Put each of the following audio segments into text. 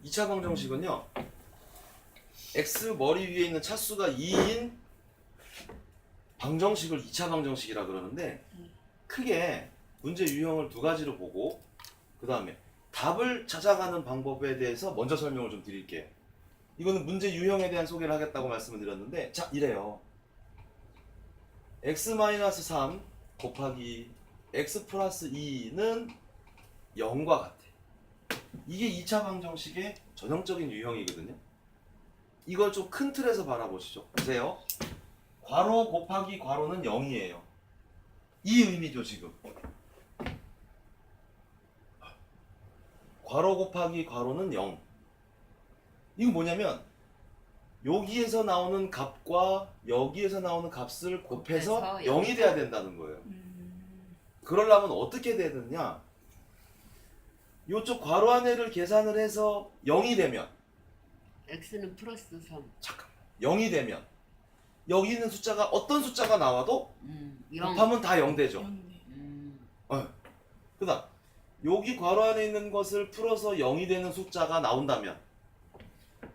2차 방정식은요. x 머리 위에 있는 차수가 2인 방정식을 2차 방정식이라 그러는데 크게 문제 유형을 두 가지로 보고 그 다음에 답을 찾아가는 방법에 대해서 먼저 설명을 좀 드릴게요. 이거는 문제 유형에 대한 소개를 하겠다고 말씀을 드렸는데 자 이래요. x-3 곱하기 x 플러스 2는 0과 같아. 이게 2차 방정식의 전형적인 유형이거든요. 이걸 좀 큰 틀에서 바라보시죠. 보세요. 괄호 곱하기 괄호는 0이에요. 이 의미죠 지금. 괄호 곱하기 괄호는 0. 이건 뭐냐면 여기에서 나오는 값과 여기에서 나오는 값을 곱해서 곱해서 0이 돼야 된다는 거예요. 그러려면 어떻게 돼야 되느냐? 이쪽 괄호 안에를 계산을 해서 0이 되면 x는 플러스 3. 잠깐만 0이 되면 여기 있는 숫자가 어떤 숫자가 나와도 0. 곱하면 다 0 되죠. 음, 그 다음 여기 괄호 안에 있는 것을 풀어서 0이 되는 숫자가 나온다면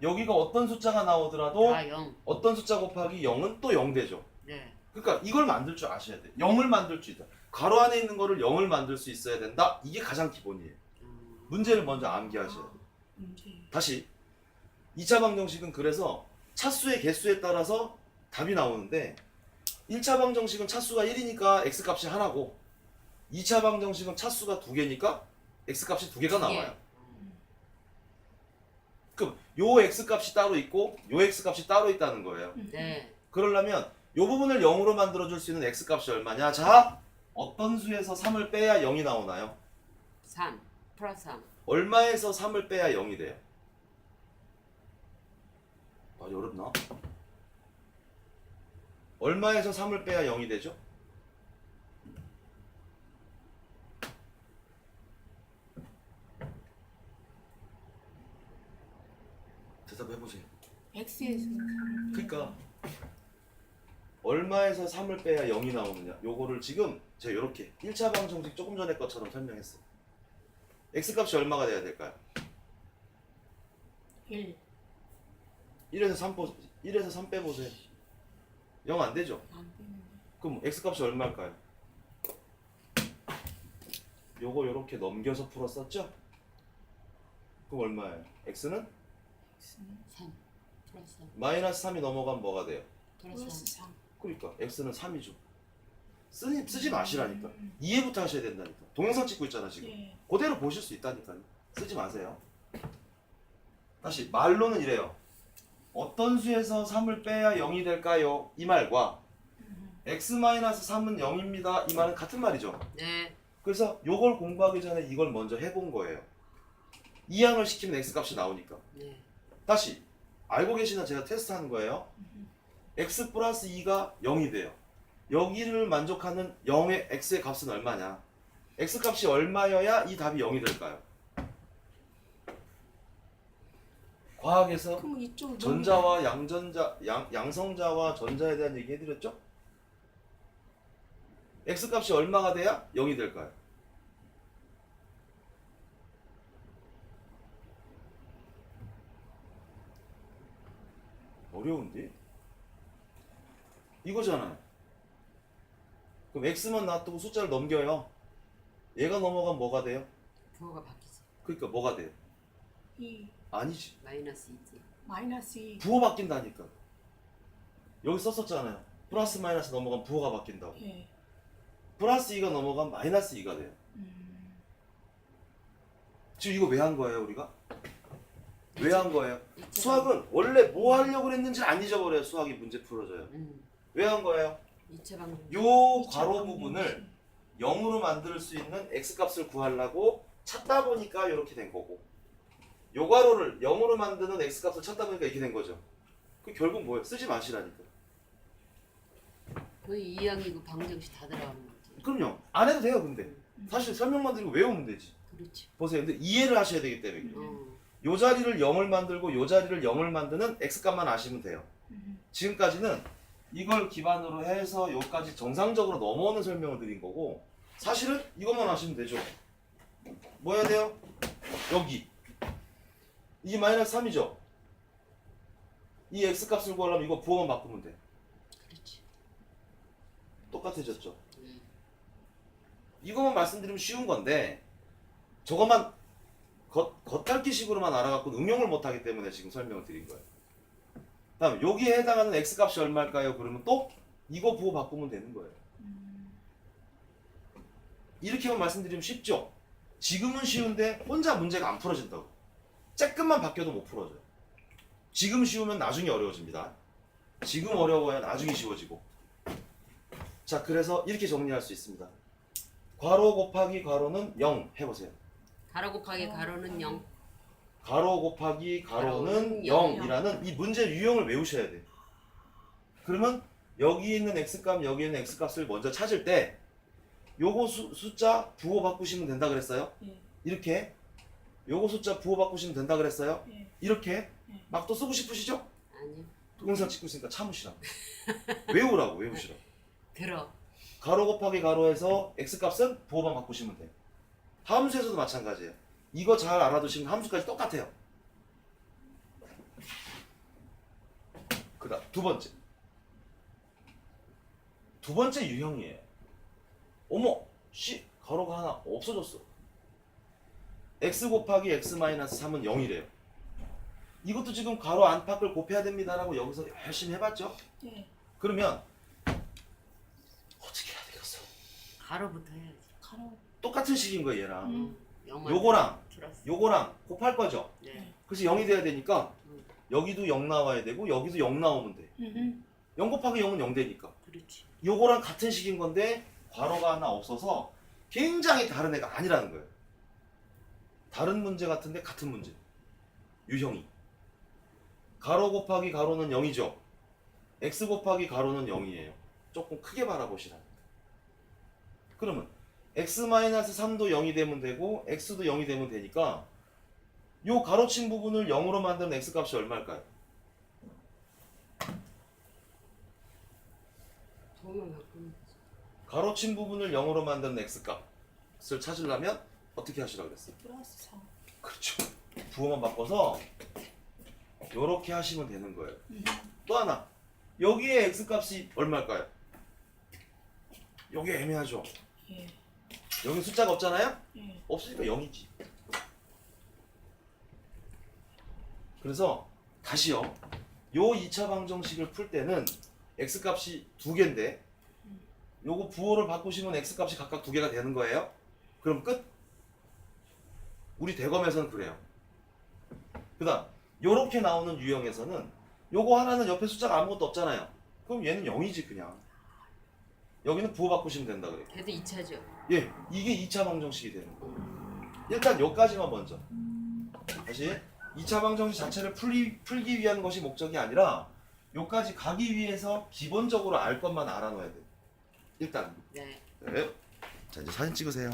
여기가 어떤 숫자가 나오더라도 다 0. 어떤 숫자 곱하기 0은 또 0 되죠. 네. 그러니까 이걸 만들 줄 아셔야 돼. 0을 만들 수 있다. 괄호 안에 있는 거를 0을 만들 수 있어야 된다. 이게 가장 기본이에요. 문제를 먼저 암기하셔야 돼. 다시 2차 방정식은 그래서 차수의 개수에 따라서 답이 나오는데 1차 방정식은 차수가 1이니까 x값이 하나고 2차 방정식은 차수가 2개니까 x값이 2개가 나와요. 그럼 요 x값이 따로 있고 요 x값이 따로 있다는 거예요. 네. 그러려면 요 부분을 0으로 만들어줄 수 있는 x값이 얼마냐? 자, 어떤 수에서 3을 빼야 0이 나오나요? 3. 플러스 3. 얼마에서 3을 빼야 0이 돼요? 많이 어렵나? 얼마에서 3을 빼야 0이 되죠? 대답해보세요. x에서 그러니까 얼마에서 3을 빼야 0이 나오느냐? 요거를 지금 제가 이렇게 1차 방정식 조금 전에 것처럼 설명했어요. x값이 얼마가 돼야 될까요? 1 1에서 3 빼보세요. 0 안 되죠? 안 되는데 그럼 x값이 얼마일까요? 요거 요렇게 넘겨서 풀었었죠? 그럼 얼마예요? x는? x는 3. 플러스 3. 마이너스 3이 넘어가면 뭐가 돼요? 플러스 플러스 3 그러니까 x는 3이죠. 쓰지 마시라니까. 이해부터 하셔야 된다니까. 동영상 찍고 있잖아 지금. 예. 그대로 보실 수 있다니까요. 쓰지 마세요. 다시 말로는 이래요. 어떤 수에서 3을 빼야 0이 될까요? 이 말과 x-3은 0입니다. 이 말은 같은 말이죠. 네. 그래서 요걸 공부하기 전에 이걸 먼저 해본 거예요. 이항을 시키면 x값이 나오니까. 네. 다시 알고 계시나 제가 테스트하는 거예요. x 플러스 2가 0이 돼요. 여기를 만족하는 0의 x의 값은 얼마냐? x 값이 얼마여야 이 답이 0이 될까요? 과학에서 그럼 이쪽을 전자와 양성자와 전자에 대한 얘기 해드렸죠? x 값이 얼마가 돼야 0이 될까요? 어려운데? 이거잖아요. 그럼 x만 놔두고 숫자를 넘겨요. 얘가 넘어가면 뭐가 돼요? 부호가 바뀌지. 그러니까 뭐가 돼요? 2 아니지. 마이너스 2지. 마이너스 2 부호 바뀐다니까. 여기 썼었잖아요. 플러스 마이너스 넘어가면 부호가 바뀐다고. 예. 플러스 2가 넘어가면 마이너스 2가 돼요. 지금 이거 왜 한 거예요 우리가? 왜 한 거예요? 수학은 원래 뭐 하려고 그랬는지 안 잊어버려요. 수학이 문제 풀어져요. 왜 한 거예요? 2차 방정. 요 괄호 부분을 0으로 만들 수 있는 x값을 구하려고 찾다 보니까 이렇게 된 거고 요 괄호를 0으로 만드는 x값을 찾다 보니까 이렇게 된 거죠. 그 결국 뭐예요? 쓰지 마시라니까. 거의 2항이고 방정식 다 들어가는 거지. 그럼요. 안 해도 돼요 근데. 사실 설명만 드리고 외우면 되지. 그렇지. 보세요. 근데 이해를 하셔야 되기 때문에 그래요. 어. 요 자리를 0을 만들고 요 자리를 0을 만드는 x값만 아시면 돼요. 지금까지는 이걸 기반으로 해서 여기까지 정상적으로 넘어오는 설명을 드린 거고 사실은 이것만 아시면 되죠. 뭐 해야 돼요? 여기 이게 마이너스 3이죠. 이 x값을 구하려면 이거 부호만 바꾸면 돼. 그렇지. 똑같아졌죠. 음. 이거만 말씀드리면 쉬운 건데 저것만 겉핥기식으로만 알아갖고 응용을 못하기 때문에 지금 설명을 드린 거예요. 다음 여기에 해당하는 x값이 얼마일까요? 그러면 또 이거 부호 바꾸면 되는 거예요. 이렇게만 말씀드리면 쉽죠? 지금은 쉬운데 혼자 문제가 안 풀어진다고. 쬐끔만 바뀌어도 못 풀어져요. 지금 쉬우면 나중에 어려워집니다. 지금 어려워야 나중에 쉬워지고. 자, 그래서 이렇게 정리할 수 있습니다. 괄호 곱하기 괄호는 0 해보세요. 가로 곱하기 가로는 0. 가로 곱하기 가로는 가로는 0이라는 이 문제 유형을 외우셔야 돼요. 그러면 여기 있는 x값, 여기 있는 x값을 먼저 찾을 때 요거 숫자 부호 바꾸시면 된다 그랬어요? 예. 이렇게 요거 숫자 부호 바꾸시면 된다 그랬어요? 예. 이렇게 예. 막 또 쓰고 싶으시죠? 아니요. 동영상 찍고 있으니까 참으시라고. 외우라고 외우시라고. 들어. 가로 곱하기 가로에서 x값은 부호만 바꾸시면 돼요. 함수에서도 마찬가지예요. 이거 잘 알아두시면 함수까지 똑같아요. 그다음 두 번째 유형이에요. 어머, 가로가 하나 없어졌어. x 곱하기 x 마이너스 3은 0이래요. 이것도 지금 가로 안팎을 곱해야 됩니다라고 여기서 열심히 해봤죠? 예. 그러면 어떻게 해야 되겠어? 가로부터 해야지. 가로. 똑같은 식인 거예요, 얘랑. 영어 요거랑 들었어. 요거랑 곱할 거죠. 네. 그래서 0이 돼야 되니까 음. 여기도 0 나와야 되고 여기도 0 나오면 돼. 0 곱하기 0은 0 되니까. 그렇지. 요거랑 같은 식인 건데 괄호가 하나 없어서 굉장히 다른 애가 아니라는 거예요. 다른 문제 같은데 같은 문제. 유형이. 가로 곱하기 가로는 0이죠. x 곱하기 가로는 0이에요. 조금 크게 바라보시라. 그러면 x-3도 0이 되면 되고 x도 0이 되면 되니까 요 가로친 부분을 0으로 만드는 x값이 얼마일까요? 부호만 바꾸면 되지. 가로친 부분을 0으로 만드는 x값을 찾으려면 어떻게 하시라고 그랬어요? 플러스 4. 그렇죠. 부호만 바꿔서 요렇게 하시면 되는 거예요. 또 하나, 여기에 x값이 얼마일까요? 여기 애매하죠? 예. 여기 숫자가 없잖아요? 예. 없으니까 0이지. 그래서 다시요. 요 2차 방정식을 풀 때는 x값이 두 개인데 요거 부호를 바꾸시면 x값이 각각 두 개가 되는 거예요. 그럼 끝. 우리 대검에서는 그래요. 그 다음 요렇게 나오는 유형에서는 요거 하나는 옆에 숫자가 아무것도 없잖아요. 그럼 얘는 0이지 그냥. 여기는 부호 바꾸시면 된다 그래요. 걔도 2차죠. 예, 이게 2차 방정식이 되는 거예요. 일단 여기까지만 먼저. 다시 2차 방정식 자체를 풀기 위한 것이 목적이 아니라 여기까지 가기 위해서 기본적으로 알 것만 알아놓아야 돼요. 일단. 네. 네. 자, 이제 사진 찍으세요.